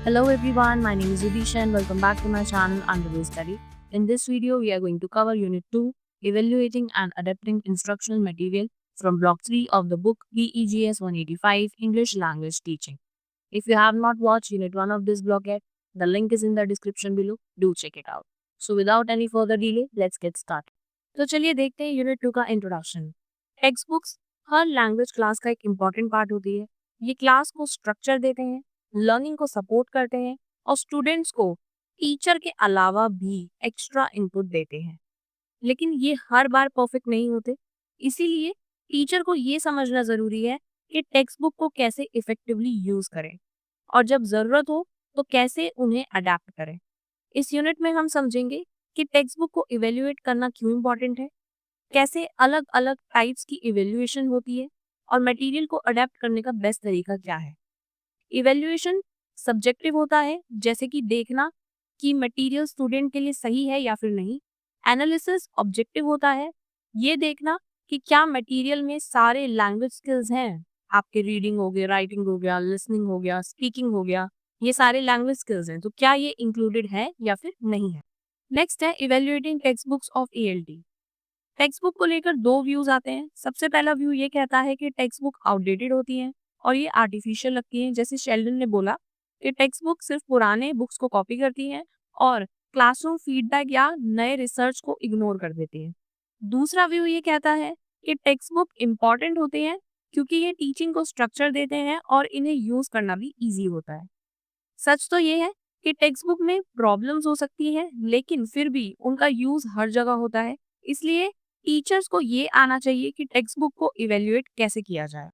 Hello everyone, my name is Yudhisha and welcome back to my channel Underway Study. In this video, we are going to cover Unit 2, Evaluating and Adapting Instructional Material from Block 3 of the book PEGS 185 English Language Teaching. If you have not watched Unit 1 of this block yet, the link is in the description below. Do check it out. So without any further delay, let's get started. तो चलिए देखते हैं unit 2 का introduction. Text books हर language class का एक important part होती है। ये क्लास को स्ट्रक्चर देते हैं, लर्निंग को सपोर्ट करते हैं और स्टूडेंट्स को टीचर के अलावा भी एक्स्ट्रा इनपुट देते हैं। लेकिन ये हर बार परफेक्ट नहीं होते, इसीलिए टीचर को ये समझना जरूरी है कि टेक्स्ट बुक को कैसे इफेक्टिवली यूज करें और जब जरूरत हो तो कैसे उन्हें अडेप्ट करें। इस यूनिट में हम समझेंगे कि टेक्स्ट बुक को इवेल्युएट करना क्यों इम्पोर्टेंट है, कैसे अलग अलग टाइप्स की इवेल्युएशन होती है और मटेरियल को अडेप्ट करने का बेस्ट तरीका क्या है। इवेल्युएशन सब्जेक्टिव होता है, जैसे कि देखना कि मटेरियल स्टूडेंट के लिए सही है या फिर नहीं। एनालिसिस ऑब्जेक्टिव होता है, ये देखना कि क्या मटेरियल में सारे लैंग्वेज स्किल्स हैं, आपके रीडिंग हो गया, राइटिंग हो गया, लिसनिंग हो गया, स्पीकिंग हो गया, ये सारे लैंग्वेज स्किल्स हैं, तो क्या ये इंक्लूडेड है या फिर नहीं है। नेक्स्ट है evaluating text books of ELT। Text book को लेकर दो व्यूज आते हैं। सबसे पहला व्यू ये कहता है कि टेक्स्ट बुक आउटडेटेड होती हैं और ये आर्टिफिशियल लगती हैं। जैसे शेल्डन ने बोला कि टेक्स्ट बुक सिर्फ पुराने बुक्स को कॉपी करती हैं और क्लासरूम फीडबैक या नए रिसर्च को इग्नोर कर देती हैं। दूसरा व्यू ये कहता है कि टेक्स्ट बुक इम्पॉर्टेंट होते हैं क्योंकि ये टीचिंग को स्ट्रक्चर देते हैं और इन्हें यूज करना भी ईजी होता है। सच तो ये है कि टेक्स्ट बुक में प्रॉब्लम्स हो सकती हैं, लेकिन फिर भी उनका यूज हर जगह होता है। इसलिए टीचर्स को ये आना चाहिए कि टेक्स्ट बुक को इवेल्युएट कैसे किया जाए।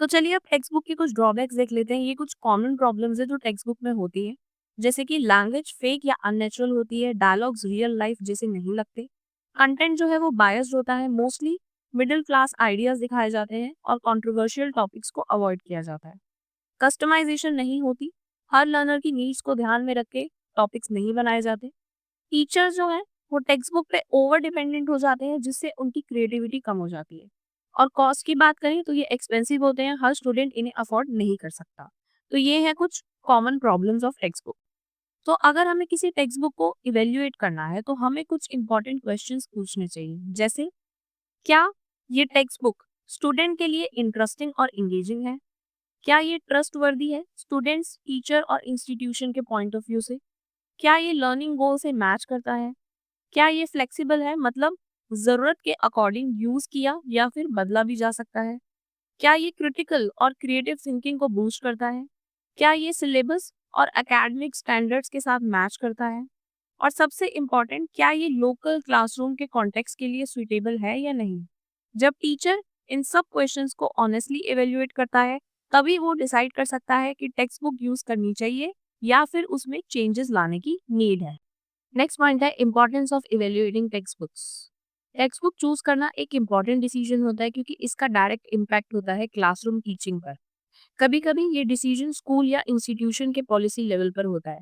तो चलिए अब टेक्स्ट बुक के कुछ ड्रॉबैक्स देख लेते हैं। ये कुछ कॉमन प्रॉब्लम्स है जो टेक्स्ट बुक में होती है, जैसे कि लैंग्वेज फेक या अननेचुरल होती है, डायलॉग्स रियल लाइफ जैसे नहीं लगते, कंटेंट जो है वो बायस्ड होता है, मोस्टली मिडिल क्लास आइडियाज दिखाए जाते हैं और कंट्रोवर्शियल टॉपिक्स को अवॉइड किया जाता है। कस्टमाइजेशन नहीं होती, हर लर्नर की नीड्स को ध्यान में रख के टॉपिक्स नहीं बनाए जाते। टीचर्स जो है वो टेक्स्ट बुक पे ओवर डिपेंडेंट हो जाते हैं, जिससे उनकी क्रिएटिविटी कम हो जाती है। और कॉस्ट की बात करें तो ये एक्सपेंसिव होते हैं, हर स्टूडेंट इन्हें अफोर्ड नहीं कर सकता। तो ये है कुछ common problems of text book. तो अगर हमें किसी टेक्स्ट बुक को इवेल्युएट करना है तो हमें कुछ इंपॉर्टेंट क्वेश्चंस पूछने चाहिए, जैसे क्या ये टेक्स्ट बुक स्टूडेंट के लिए इंटरेस्टिंग और इंगेजिंग है, क्या ये ट्रस्टवर्दी है स्टूडेंट्स, टीचर और इंस्टीट्यूशन के पॉइंट ऑफ व्यू से, क्या ये लर्निंग गोल से मैच करता है, क्या ये फ्लेक्सिबल है, मतलब जरूरत के अकॉर्डिंग यूज किया या फिर बदला भी जा सकता है, क्या ये क्रिटिकल और क्रिएटिव थिंकिंग को बूस्ट करता है, क्या ये सिलेबस और एकेडमिक स्टैंडर्ड्स के साथ मैच करता है, और सबसे इम्पोर्टेंट क्या ये लोकल क्लासरूम के कॉन्टेक्स्ट के लिए सुइटेबल है या नहीं। जब टीचर इन सब क्वेश्चंस को ऑनेस्टली इवेल्युएट करता है, तभी वो डिसाइड कर सकता है कि टेक्स्ट बुक यूज करनी चाहिए या फिर उसमें चेंजेस लाने की नीड है। नेक्स्ट पॉइंट है importance of evaluating text books. Text book choose करना एक इम्पॉर्टेंट डिसीजन होता है क्योंकि इसका डायरेक्ट इम्पैक्ट होता है क्लासरूम टीचिंग पर। कभी कभी ये डिसीजन स्कूल या इंस्टीट्यूशन के पॉलिसी लेवल पर होता है।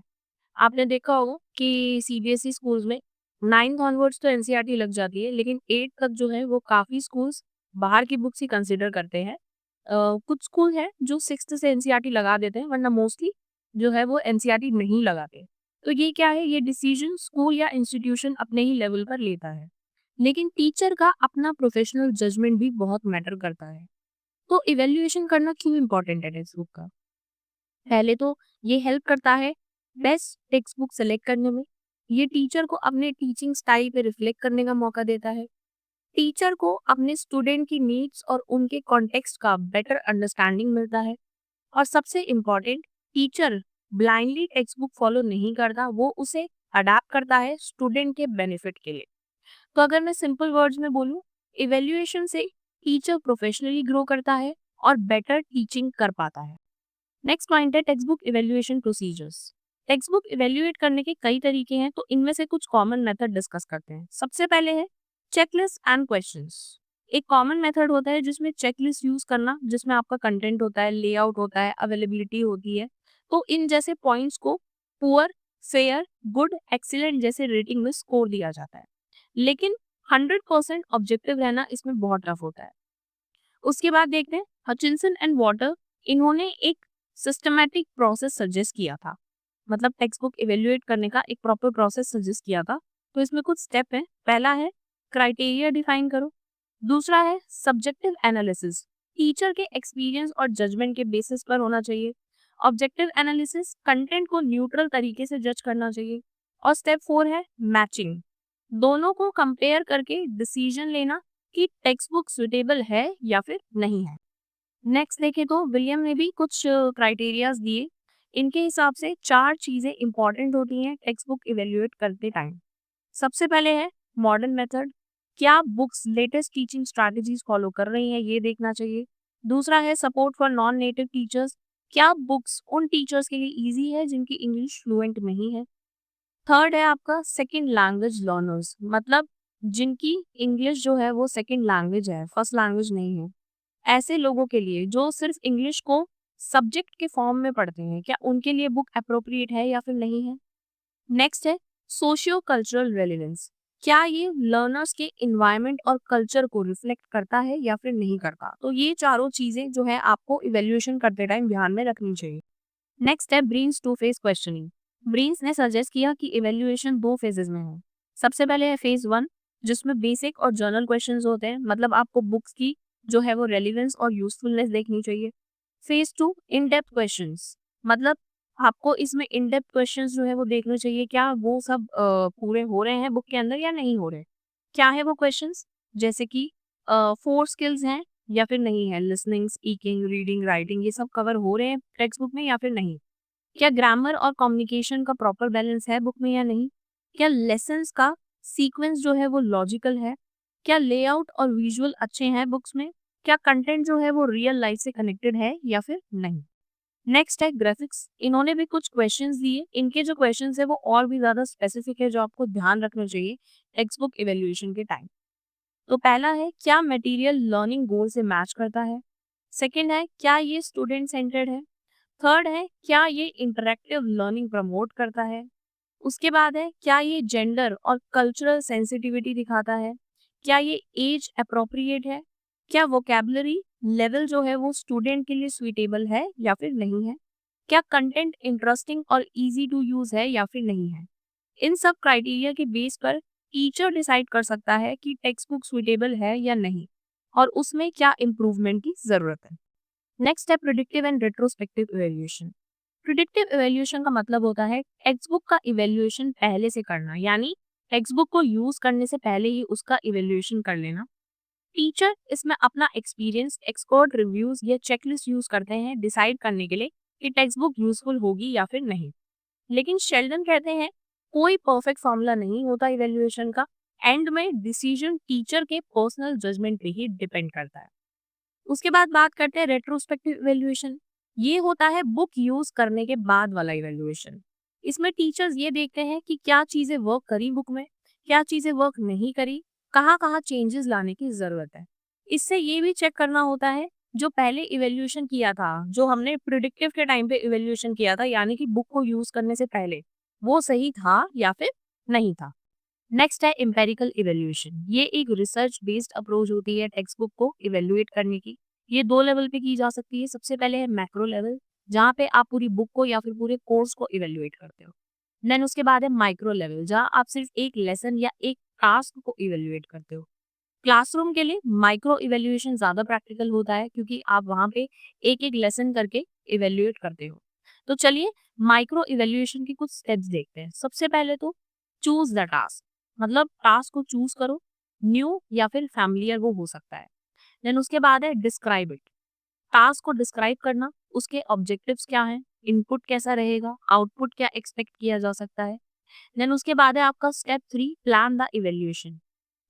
आपने देखा होगा कि CBSE स्कूल्स में 9th ऑनवर्ड्स तो NCERT लग जाती है, लेकिन 8th तक जो है वो काफ़ी स्कूल्स बाहर की बुक्स ही कंसिडर करते हैं। कुछ स्कूल हैं जो 6th से NCERT लगा देते हैं, वरना मोस्टली जो है वो NCERT नहीं लगाते। तो ये क्या है, ये डिसीजन स्कूल या इंस्टीट्यूशन अपने ही लेवल पर लेता है, लेकिन टीचर का अपना प्रोफेशनल जजमेंट भी बहुत मैटर करता है। तो इवेल्युएशन करना क्यों इम्पोर्टेंट है टेक्स्ट बुक का? पहले तो ये हेल्प करता है बेस्ट टेक्स्ट बुक सेलेक्ट करने में। ये टीचर को अपने टीचिंग स्टाइल पे रिफ्लेक्ट करने का मौका देता है। टीचर को अपने स्टूडेंट की नीड्स और उनके कॉन्टेक्स्ट का बेटर अंडरस्टैंडिंग मिलता है। और सबसे important, teacher blindly text book follow नहीं करता, वो उसे अडेप्ट करता है स्टूडेंट के बेनिफिट के लिए। तो अगर मैं सिंपल वर्ड्स में बोलूँ, इवेल्युएशन से टीचर प्रोफेशनली ग्रो करता है और बेटर टीचिंग कर पाता है। नेक्स्ट पॉइंट है text book evaluation procedures. Text book evaluate करने के कई तरीके हैं, तो इनमें से कुछ कॉमन मेथड डिस्कस करते हैं। सबसे पहले है चेकलिस्ट एंड क्वेश्चंस। एक कॉमन मेथड होता है जिसमें चेकलिस्ट यूज करना, जिसमें आपका कंटेंट होता है, लेआउट होता है, अवेलेबिलिटी होती है। तो इन जैसे पॉइंट्स को पुअर, फेयर, गुड, एक्सीलेंट जैसे रेटिंग में स्कोर दिया जाता है, लेकिन 100% ऑब्जेक्टिव रहना इसमें बहुत टफ होता है। उसके बाद देखते हैं हचिंसन एंड वाटर, इन्होंने एक सिस्टमैटिक प्रोसेस सजेस्ट किया था। मतलब टेक्स्ट बुक इवेल्युएट करने का एक प्रॉपर प्रोसेस सजेस्ट किया था। तो इसमें कुछ स्टेप है। पहला है क्राइटेरिया डिफाइन करो। दूसरा है सब्जेक्टिव एनालिसिस, टीचर के एक्सपीरियंस और जजमेंट के बेसिस पर होना चाहिए। ऑब्जेक्टिव एनालिसिस, कंटेंट को न्यूट्रल तरीके से जज करना चाहिए। और स्टेप 4 है मैचिंग, दोनों को कंपेयर करके डिसीजन लेना कि टेक्स्ट बुक सुटेबल है या फिर नहीं है। नेक्स्ट देखें तो विलियम ने भी कुछ क्राइटेरियाज दिए। इनके हिसाब से 4 चीजें इंपॉर्टेंट होती हैं टेक्स्ट बुक इवेल्युएट करते टाइम। सबसे पहले है मॉडर्न मेथड, क्या books latest teaching strategies follow कर रही हैं ये देखना चाहिए। दूसरा है support for non native teachers, क्या बुक्स उन टीचर्स के लिए इजी है जिनकी इंग्लिश फ्लुएंट नहीं है। थर्ड है आपका सेकंड लैंग्वेज लर्नर्स, मतलब जिनकी इंग्लिश जो है वो सेकंड लैंग्वेज है, फर्स्ट लैंग्वेज नहीं है। ऐसे लोगों के लिए जो सिर्फ इंग्लिश को सब्जेक्ट के फॉर्म में पढ़ते हैं, क्या उनके लिए बुक अप्रोप्रिएट है या फिर नहीं है। नेक्स्ट है सोशियो कल्चरल रेलिवेंस, क्या ये लर्नर्स के इन्वायरमेंट और कल्चर को रिफ्लेक्ट करता है या फिर नहीं करता। तो ये चारों चीजें जो है आपको इवेल्युएशन करते टाइम ध्यान में रखनी चाहिए। नेक्स्ट है ब्रीन्स टू फेज क्वेश्चनिंग। ब्रीन्स ने सजेस्ट किया कि इवेल्युएशन 2 फेजेस में है। सबसे पहले है फेज 1, जिसमें बेसिक और जनरल क्वेश्चंस होते हैं, मतलब आपको बुक्स की जो है वो रेलिवेंस और यूजफुलनेस देखनी चाहिए। फेज 2 इन डेप्थ क्वेश्चंस, मतलब आपको इसमें इन डेप्थ क्वेश्चंस जो है वो देखने चाहिए, क्या वो सब पूरे हो रहे हैं बुक के अंदर या नहीं हो रहे। क्या है वो क्वेश्चंस, जैसे कि 4 स्किल्स हैं या फिर नहीं है, लिसनिंग, स्पीकिंग, रीडिंग, राइटिंग, ये सब कवर हो रहे हैं टेक्स्ट बुक में या फिर नहीं। क्या ग्रामर और कम्युनिकेशन का प्रॉपर बैलेंस है बुक में या नहीं। क्या लेसन्स का सीक्वेंस जो है वो लॉजिकल है। क्या लेआउट और विजुअल अच्छे हैं बुक्स में। क्या कंटेंट जो है वो रियल लाइफ से कनेक्टेड है या फिर नहीं। नेक्स्ट है ग्राफिक्स, इन्होंने भी कुछ क्वेश्चंस दिए। इनके जो क्वेश्चंस है वो और भी ज्यादा स्पेसिफिक है, जो आपको ध्यान रखना चाहिए टेक्स्ट बुक इवेल्युएशन के टाइम। तो पहला है क्या मटेरियल लर्निंग गोल से मैच करता है। सेकंड है क्या ये स्टूडेंट सेंटर्ड है। थर्ड है क्या ये इंटरेक्टिव लर्निंग प्रमोट करता है। उसके बाद है क्या ये जेंडर और कल्चरल सेंसिटिविटी दिखाता है। क्या ये एज अप्रोप्रिएट है। क्या वोकेबलरी लेवल जो है वो स्टूडेंट के लिए सुइटेबल है या फिर नहीं है। क्या कंटेंट इंटरेस्टिंग और इजी टू यूज है या फिर नहीं है। इन सब क्राइटेरिया के बेस पर टीचर डिसाइड कर सकता है कि टेक्स्ट बुक सुइटेबल है या नहीं और उसमें क्या इम्प्रूवमेंट की जरूरत है। नेक्स्ट है predictive and retrospective evaluation. Predictive evaluation का मतलब होता है टेक्स्ट बुक का इवैल्यूएशन पहले से करना, यानी टेक्स्ट बुक को यूज करने से पहले ही उसका इवैल्यूएशन कर लेना। टीचर इसमें अपना एक्सपीरियंस, एक्सपर्ट रिव्यूज या चेकलिस्ट यूज करते हैं डिसाइड करने के लिए कि टेक्स्ट बुक यूजफुल होगी या फिर नहीं। लेकिन शेल्डन कहते हैं कोई परफेक्ट फॉर्मूला नहीं होता इवैल्यूएशन का, एंड में डिसीजन टीचर के पर्सनल जजमेंट पे ही डिपेंड करता है। उसके बाद बात करते हैं रेट्रोस्पेक्टिव इवैल्यूएशन। ये होता है बुक यूज करने के बाद वाला इवैल्यूएशन। इसमें टीचर्स ये देखते हैं कि क्या चीजें वर्क करी बुक में, क्या चीजें वर्क नहीं करी, कहाँ कहाँ चेंजेस लाने की जरूरत है। इससे ये भी चेक करना होता है जो पहले इवैल्यूएशन किया था, जो हमने प्रिडिक्टिव के टाइम पे इवैल्यूएशन किया था, यानी कि बुक को यूज करने से पहले, वो सही था या फिर नहीं था। नेक्स्ट है एम्पेरिकल इवैल्यूएशन। ये एक रिसर्च बेस्ड अप्रोच होती है टेक्स्ट बुक को इवैल्यूएट करने की। ये 2 लेवल पे की जा सकती है। सबसे पहले है मैक्रो लेवल, जहाँ पे आप पूरी बुक को या फिर पूरे कोर्स को इवैल्यूएट करते हो। देन उसके बाद है माइक्रो लेवल, जहाँ आप सिर्फ एक लेसन या एक टास्क को इवैल्यूएट करते हो। क्लासरूम के लिए माइक्रो इवैल्यूएशन ज्यादा प्रैक्टिकल होता है, क्योंकि आप वहाँ पे एक एक लेसन करके इवैल्यूएट करते हो। तो चलिए माइक्रो इवैल्यूएशन की कुछ स्टेप्स देखते हैं। सबसे पहले तो चूज द टास्क, मतलब टास्क को चूज करो, न्यू या फिर फैमिलियर वो हो सकता है। देन उसके बाद है डिस्क्राइब इट, टास्क को डिस्क्राइब करना, उसके ऑब्जेक्टिव्स क्या हैं, इनपुट कैसा रहेगा, आउटपुट क्या एक्सपेक्ट किया जा सकता है। देन उसके बाद है आपका स्टेप 3 प्लान द इवैल्यूएशन।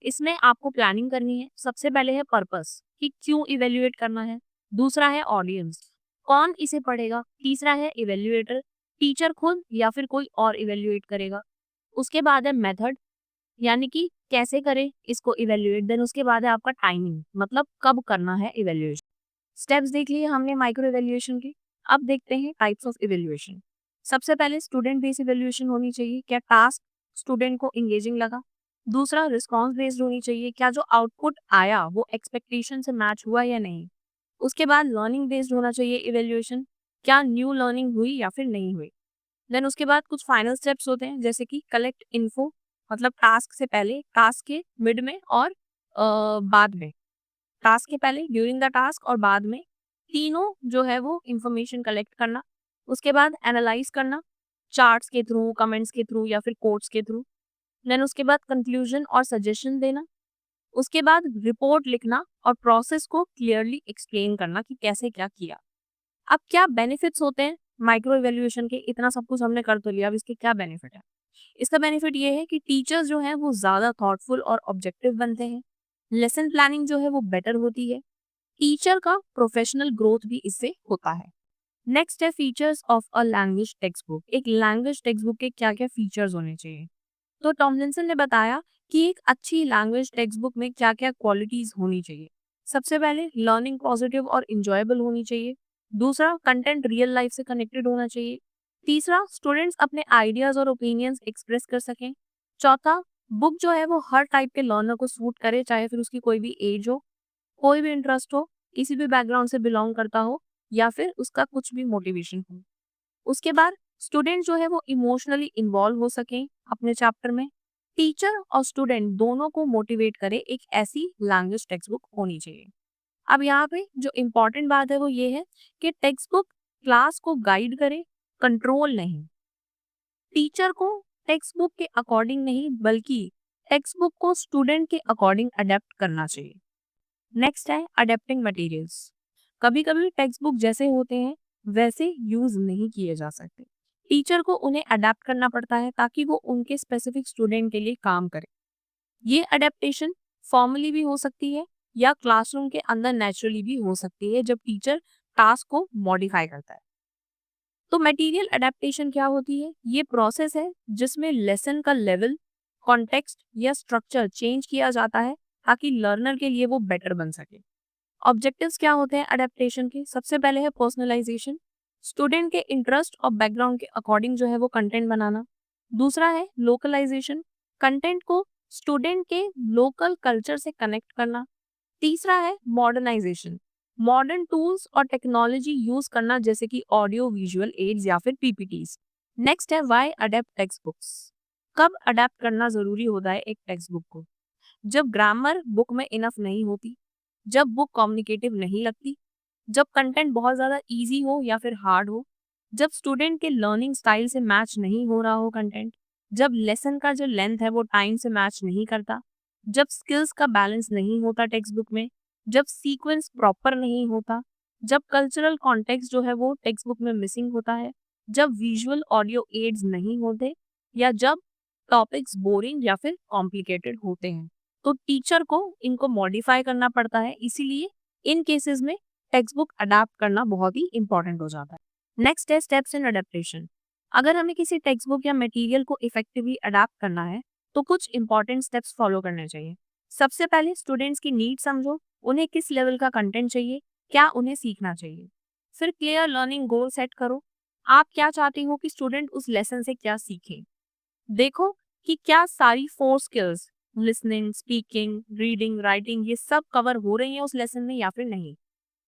इसमें आपको प्लानिंग करनी है। सबसे पहले है पर्पस कि क्यों इवैल्यूएट करना है। दूसरा है ऑडियंस, कौन इसे पढ़ेगा। तीसरा है इवैल्यूएटर, टीचर खुद या फिर कोई और इवैल्यूएट करेगा। उसके बाद है मेथड, यानी कि कैसे करें इसको इवैल्यूएट। देन उसके बाद है आपका टाइमिंग, मतलब कब करना है इवैल्यूएशन। स्टेप्स देख लिए हमने माइक्रो इवैल्यूएशन की। अब देखते हैं टाइप्स ऑफ इवैल्यूएशन। सबसे पहले स्टूडेंट बेस्ड इवैल्यूएशन होनी चाहिए, क्या टास्क स्टूडेंट को इंगेजिंग लगा। दूसरा रिस्पॉन्स बेस्ड होनी चाहिए, क्या जो आउटपुट आया वो एक्सपेक्टेशन से मैच हुआ या नहीं। उसके बाद लर्निंग बेस्ड होना चाहिए इवैल्यूएशन, क्या न्यू लर्निंग हुई या फिर नहीं हुई। देन उसके बाद कुछ फाइनल स्टेप्स होते हैं जैसे कि कलेक्ट इन्फो, मतलब टास्क से पहले, टास्क के मिड में और बाद में। टास्क के पहले, ड्यूरिंग द टास्क और बाद में, तीनों जो है वो इंफॉर्मेशन कलेक्ट करना। उसके बाद एनालाइज करना, चार्ट्स के थ्रू, कमेंट्स के थ्रू या फिर कोड्स के थ्रू। देन उसके बाद कंक्लूजन और सजेशन देना। उसके बाद रिपोर्ट लिखना और प्रोसेस को क्लियरली एक्सप्लेन करना कि कैसे क्या किया। अब क्या बेनिफिट्स होते हैं माइक्रो इवैल्यूएशन के? इतना सब कुछ हमने कर तो लिया, अब इसके क्या बेनिफिट है? इसका बेनिफिट ये है कि टीचर्स जो हैं वो ज़्यादा थॉटफुल और ऑब्जेक्टिव बनते हैं। लेसन प्लानिंग जो है वो बेटर होती है। टीचर का प्रोफेशनल ग्रोथ भी इससे होता है। नेक्स्ट है features of a language text book. एक लैंग्वेज टेक्स्ट बुक के क्या क्या फीचर्स होने चाहिए? तो टॉमलिंसन ने बताया कि एक अच्छी लैंग्वेज टेक्स्ट बुक में क्या क्या क्वालिटीज होनी चाहिए। सबसे पहले लर्निंग पॉजिटिव और इंजॉयबल होनी चाहिए। दूसरा, कंटेंट रियल लाइफ से कनेक्टेड होना चाहिए। तीसरा, स्टूडेंट्स अपने आइडियाज और ओपिनियंस एक्सप्रेस कर सकें। चौथा, बुक जो है वो हर टाइप के लर्नर को सूट करे, चाहे फिर उसकी कोई भी एज हो, कोई भी इंटरेस्ट हो, किसी भी बैकग्राउंड से बिलोंग करता हो या फिर उसका कुछ भी मोटिवेशन हो। उसके बाद स्टूडेंट जो है वो इमोशनली इन्वॉल्व हो सकें अपने चैप्टर में। टीचर और स्टूडेंट दोनों को मोटिवेट करे, एक ऐसी लैंग्वेज टेक्स्ट बुक होनी चाहिए। अब यहाँ पे जो इम्पोर्टेंट बात है वो ये है कि टेक्स्ट बुक क्लास को गाइड करे, कंट्रोल नहीं। टीचर को टेक्स्ट बुक के अकॉर्डिंग नहीं बल्कि टेक्स्ट बुक को स्टूडेंट के अकॉर्डिंग अडेप्ट करना चाहिए। नेक्स्ट है अडेप्टिंग मटेरियल्स। कभी कभी टेक्स्ट बुक जैसे होते हैं वैसे यूज नहीं किए जा सकते। टीचर को उन्हें अडेप्ट करना पड़ता है ताकि वो उनके स्पेसिफिक स्टूडेंट के लिए काम करे। ये अडेप्टेशन फॉर्मली भी हो सकती है या क्लासरूम के अंदर नेचुरली भी हो सकती है जब टीचर टास्क को मॉडिफाई करता है। तो मटेरियल अडेप्टेशन क्या होती है? ये प्रोसेस है जिसमें लेसन का लेवल, कॉन्टेक्स्ट या स्ट्रक्चर चेंज किया जाता है ताकि लर्नर के लिए वो बेटर बन सके। ऑब्जेक्टिव्स क्या होते हैं अडेप्टेशन के? सबसे पहले है पर्सनलाइजेशन, स्टूडेंट के इंटरेस्ट और बैकग्राउंड के अकॉर्डिंग जो है वो कंटेंट बनाना। दूसरा है लोकलाइजेशन, कंटेंट को स्टूडेंट के लोकल कल्चर से कनेक्ट करना। तीसरा है मॉडर्नाइजेशन, मॉडर्न टूल्स और टेक्नोलॉजी यूज करना जैसे कि ऑडियो विजुअल एड्स या फिर पीपीटीज। नेक्स्ट है व्हाई अडेप्ट टेक्स्ट बुक्स। कब अडेप्ट करना जरूरी होता है एक टेक्स्ट बुक को? जब ग्रामर बुक में इनफ नहीं होती, जब बुक कम्युनिकेटिव नहीं लगती, जब कंटेंट बहुत ज़्यादा इजी हो या फिर हार्ड हो, जब स्टूडेंट के लर्निंग स्टाइल से मैच नहीं हो रहा हो कंटेंट, जब लेसन का जो लेंथ है वो टाइम से मैच नहीं करता, जब स्किल्स का बैलेंस नहीं होता टेक्स्ट बुक में, जब सीक्वेंस प्रॉपर नहीं होता, जब कल्चरल कॉन्टेक्स्ट जो है वो टेक्स्ट बुक में मिसिंग होता है, जब विजुअल ऑडियो एड्स नहीं होते या जब टॉपिक्स बोरिंग या फिर कॉम्प्लिकेटेड होते हैं, तो टीचर को इनको मॉडिफाई करना पड़ता है। इसीलिए इन केसेस में टेक्स्ट बुक अडेप्ट करना बहुत ही इंपॉर्टेंट हो जाता है। नेक्स्ट है स्टेप्स इन अडेप्टेशन। अगर हमें किसी टेक्स्ट बुक या मटेरियल को इफेक्टिवली अडेप्ट करना है तो कुछ इंपॉर्टेंट स्टेप्स फॉलो करने चाहिए। सबसे पहले स्टूडेंट्स की नीड समझो, उन्हें किस लेवल का कंटेंट चाहिए, क्या उन्हें सीखना चाहिए। फिर क्लियर लर्निंग गोल सेट करो, आप क्या चाहते हो कि स्टूडेंट उस लेसन से क्या सीखें। देखो कि क्या सारी 4 skills, listening, speaking, reading, writing, ये सब कवर हो रही हैं उस लेसन में या फिर नहीं।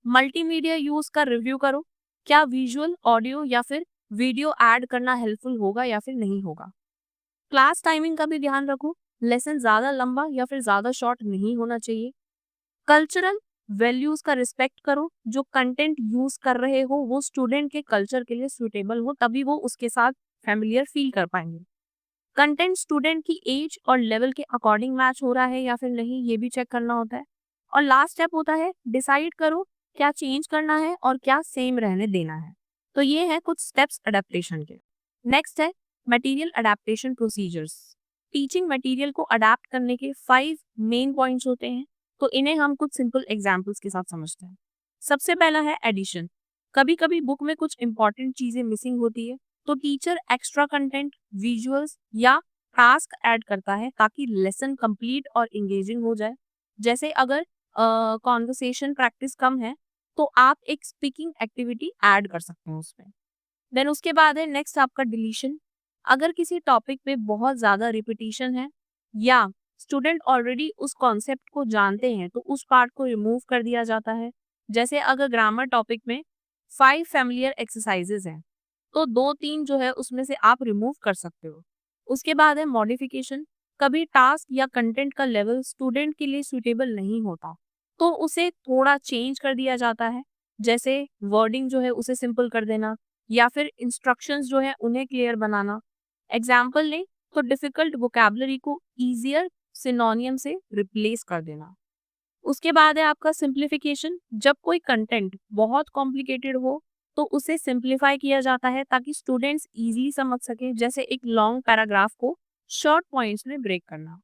मल्टीमीडिया यूज का रिव्यू करो, क्या विजुअल, ऑडियो या फिर वीडियो ऐड करना हेल्पफुल होगा या फिर नहीं होगा। क्लास टाइमिंग का भी ध्यान रखो, लेसन ज्यादा लंबा या फिर ज्यादा शॉर्ट नहीं होना चाहिए। कल्चरल वैल्यूज का रिस्पेक्ट करो, जो कंटेंट यूज कर रहे हो वो स्टूडेंट के कल्चर के लिए सुटेबल हो, तभी वो उसके साथ फैमिलियर फील कर पाएंगे। कंटेंट स्टूडेंट की एज और लेवल के अकॉर्डिंग मैच हो रहा है या फिर नहीं, ये भी चेक करना होता है। और लास्ट स्टेप होता है डिसाइड करो क्या चेंज करना है और क्या सेम रहने देना है। तो ये है कुछ स्टेप्स अडेप्टेशन के। नेक्स्ट है material adaptation procedures. Teaching material को अडेप्ट करने के 5 मेन पॉइंट्स होते हैं, तो इन्हें हम कुछ सिंपल एग्जाम्पल्स के साथ समझते हैं। सबसे पहला है एडिशन। कभी कभी बुक में कुछ इंपॉर्टेंट चीजें मिसिंग होती है तो टीचर एक्स्ट्रा कंटेंट, विजुअल्स या टास्क ऐड करता है ताकि लेसन कंप्लीट और इंगेजिंग हो जाए। जैसे अगर कॉन्वर्सेशन प्रैक्टिस कम है तो आप एक स्पीकिंग एक्टिविटी ऐड कर सकते हैं उसमें। देन उसके बाद है नेक्स्ट आपका डिलीशन। अगर किसी टॉपिक पे बहुत ज़्यादा रिपीटिशन है या स्टूडेंट ऑलरेडी उस कॉन्सेप्ट को जानते हैं तो उस पार्ट को रिमूव कर दिया जाता है। जैसे अगर ग्रामर टॉपिक में 5 फैमिलियर एक्सरसाइजेज हैं तो 2-3 जो है उसमें से आप रिमूव कर सकते हो। उसके बाद है मॉडिफिकेशन। कभी टास्क या कंटेंट का लेवल स्टूडेंट के लिए सूटेबल नहीं होता, तो उसे थोड़ा चेंज कर दिया जाता है। जैसे वर्डिंग जो है उसे सिंपल कर देना या फिर इंस्ट्रक्शंस जो है उन्हें क्लियर बनाना। एग्जाम्पल लें तो डिफिकल्ट वोकैबुलरी को ईजियर सिनोनियम से रिप्लेस कर देना। उसके बाद है आपका सिंप्लीफिकेशन। जब कोई कंटेंट बहुत कॉम्प्लिकेटेड हो तो उसे सिंप्लीफाई किया जाता है ताकि स्टूडेंट्स इजीली समझ सकें, जैसे एक लॉन्ग पैराग्राफ को शॉर्ट पॉइंट्स में ब्रेक करना।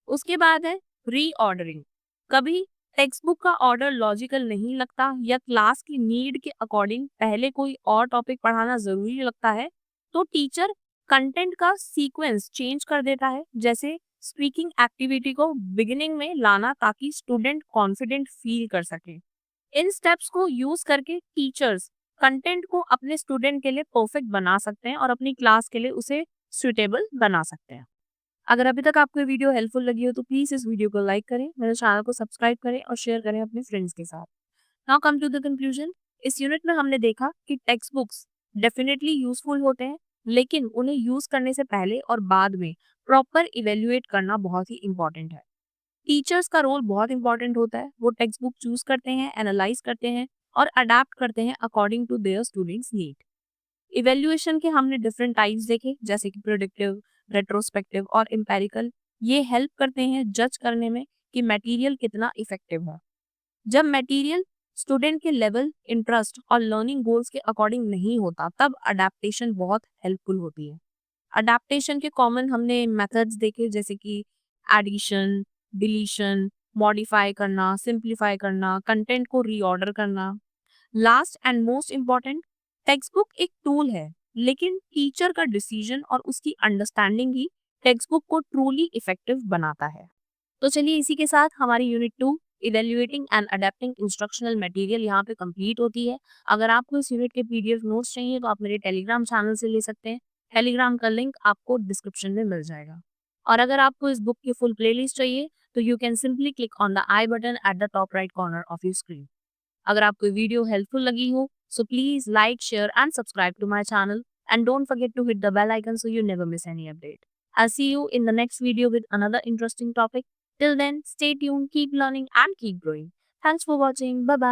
उसके बाद है रीऑर्डरिंग। कभी टेक्स्ट बुक का ऑर्डर लॉजिकल नहीं लगता या क्लास की नीड के अकॉर्डिंग पहले कोई और टॉपिक पढ़ाना जरूरी लगता है, तो टीचर कंटेंट का सीक्वेंस चेंज कर देता है, जैसे स्पीकिंग एक्टिविटी को बिगिनिंग में लाना ताकि स्टूडेंट कॉन्फिडेंट फील कर सके। इन स्टेप्स को यूज करके टीचर्स कंटेंट को अपने स्टूडेंट के लिए परफेक्ट बना सकते हैं और अपनी क्लास के लिए उसे सुटेबल बना सकते हैं। अगर अभी तक आपको ये वीडियो हेल्पफुल लगी हो तो प्लीज इस वीडियो को लाइक करें, मेरे चैनल को सब्सक्राइब करें और शेयर करें अपने फ्रेंड्स के साथ। Now come to the conclusion. इस यूनिट में हमने देखा कि टेक्स्ट बुक्स डेफिनेटली यूजफुल होते हैं, लेकिन उन्हें यूज करने से पहले और बाद में प्रॉपर इवेल्युएट करना बहुत ही इंपॉर्टेंट है। टीचर्स का रोल बहुत इंपॉर्टेंट होता है। वो टेक्स्ट बुक चूज करते हैं, एनालाइज करते हैं और अडेप्ट करते हैं according to their students need. Evaluation के हमने डिफरेंट टाइप्स देखे, जैसे कि प्रिडिक्टिव, रेट्रोस्पेक्टिव और एम्पेरिकल। ये हेल्प करते हैं जज करने में कि मटेरियल कितना इफेक्टिव है। जब मटेरियल स्टूडेंट के लेवल, इंटरेस्ट और लर्निंग गोल्स के अकॉर्डिंग नहीं होता, तब अडेप्टेशन बहुत हेल्पफुल होती है। अडेप्टेशन के कॉमन हमने मेथड्स देखे, जैसे कि एडिशन, डिलीशन, मॉडिफाई करना, सिंप्लीफाई करना, कंटेंट को रीऑर्डर करना। Last and most important, text book एक टूल है, लेकिन टीचर का डिसीजन और उसकी अंडरस्टैंडिंग ही टेक्स्ट बुक को ट्रूली इफेक्टिव बनाता है। तो चलिए इसी के साथ हमारी unit 2 evaluating and adapting instructional material यहाँ पे कंप्लीट होती है। अगर आपको इस यूनिट के पीडीएफ नोट्स चाहिए तो आप मेरे टेलीग्राम चैनल से ले सकते हैं। टेलीग्राम का लिंक आपको डिस्क्रिप्शन में मिल जाएगा। और अगर आपको इस बुक की फुल प्लेलिस्ट चाहिए तो you can simply click on the I button at the top right corner of your screen. अगर आपको वीडियो हेल्पफुल लगी हो so please like, share and subscribe to my channel, and don't forget to hit the bell icon so you never miss any update. I'll see you in the next video with another interesting topic. Till then, stay tuned, keep learning and keep growing. Thanks for watching. Bye bye.